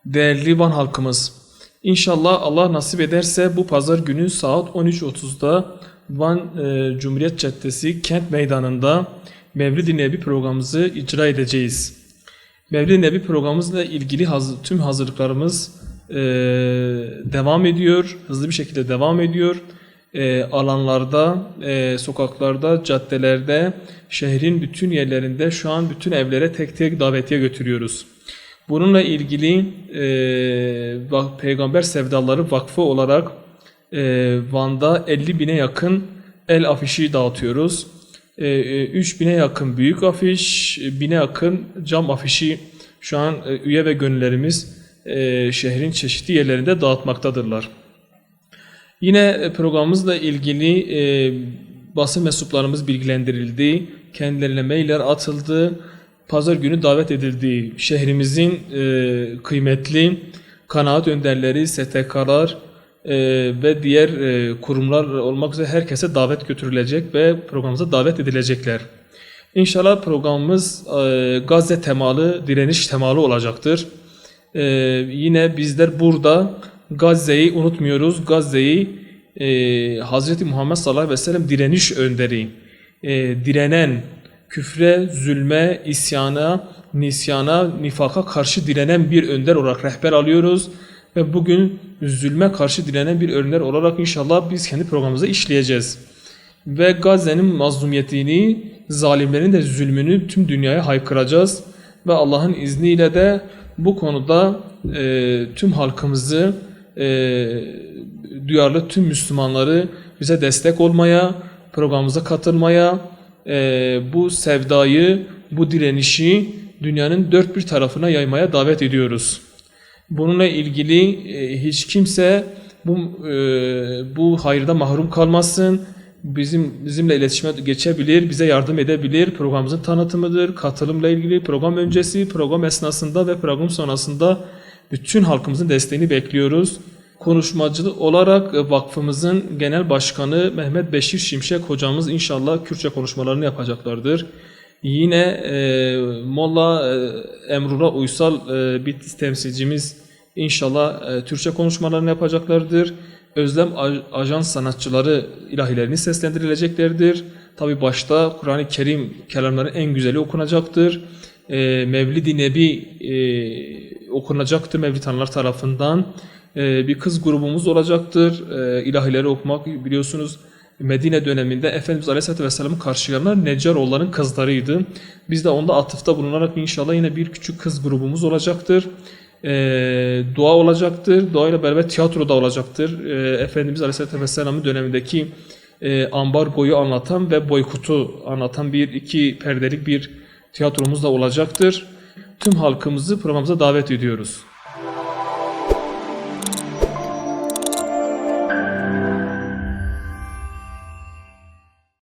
Değerli Van halkımız, İnşallah Allah nasip ederse bu pazar günü saat 13.30'da Van Cumhuriyet Caddesi Kent Meydanı'nda Mevlid-i Nebi programımızı icra edeceğiz. Mevlid-i Nebi programımızla ilgili tüm hazırlıklarımız devam ediyor, hızlı bir şekilde devam ediyor. Alanlarda, sokaklarda, caddelerde, şehrin bütün yerlerinde şu an bütün evlere tek tek davetiye götürüyoruz. Bununla ilgili Peygamber Sevdaları Vakfı olarak Van'da 50.000'e yakın el afişi dağıtıyoruz. 3.000'e yakın büyük afiş, 1000'e yakın cam afişi şu an üye ve gönüllerimiz şehrin çeşitli yerlerinde dağıtmaktadırlar. Yine programımızla ilgili basın mensuplarımız bilgilendirildi, kendilerine mailler atıldı. Pazar günü davet edildiği şehrimizin kıymetli kanaat önderleri, STK'lar ve diğer kurumlar olmak üzere herkese davet götürülecek ve programımıza davet edilecekler. İnşallah programımız Gazze temalı, direniş temalı olacaktır. Yine bizler burada Gazze'yi unutmuyoruz. Gazze'yi Hz. Muhammed sallallahu aleyhi ve sellem direniş önderi, direnen, küfre, zulme, isyana, nisyana, nifaka karşı direnen bir önder olarak rehber alıyoruz. Ve bugün zulme karşı direnen bir önder olarak inşallah biz kendi programımızda işleyeceğiz. Ve Gazze'nin mazlumiyetini, zalimlerin de zulmünü tüm dünyaya haykıracağız. Ve Allah'ın izniyle de bu konuda tüm halkımızı, duyarlı tüm Müslümanları bize destek olmaya, programımıza katılmaya, bu sevdayı, bu direnişi dünyanın dört bir tarafına yaymaya davet ediyoruz. Bununla ilgili hiç kimse bu hayırda mahrum kalmasın. Bizimle iletişime geçebilir, bize yardım edebilir. Programımızın tanıtımıdır, katılımla ilgili program öncesi, program esnasında ve program sonrasında bütün halkımızın desteğini bekliyoruz. Konuşmacı olarak vakfımızın genel başkanı Mehmet Beşir Şimşek hocamız inşallah Kürtçe konuşmalarını yapacaklardır. Yine Molla Emrullah Uysal bir temsilcimiz inşallah Türkçe konuşmalarını yapacaklardır. Özlem Ajans sanatçıları ilahilerini seslendirileceklerdir. Tabi başta Kur'an-ı Kerim kelamların en güzeli okunacaktır. Mevlid-i Nebi okunacaktır Mevlitanlar tarafından. Bir kız grubumuz olacaktır. İlahileri okumak biliyorsunuz Medine döneminde Efendimiz Aleyhisselatü Vesselam'ı karşılayanlar Neccaroğulların kızlarıydı. Biz de onda atıfta bulunarak inşallah yine bir küçük kız grubumuz olacaktır. Dua olacaktır. Dua ile beraber tiyatro da olacaktır. Efendimiz Aleyhisselatü Vesselam'ın dönemindeki ambargoyu anlatan ve boykotu anlatan iki perdelik bir tiyatromuz da olacaktır. Tüm halkımızı programımıza davet ediyoruz.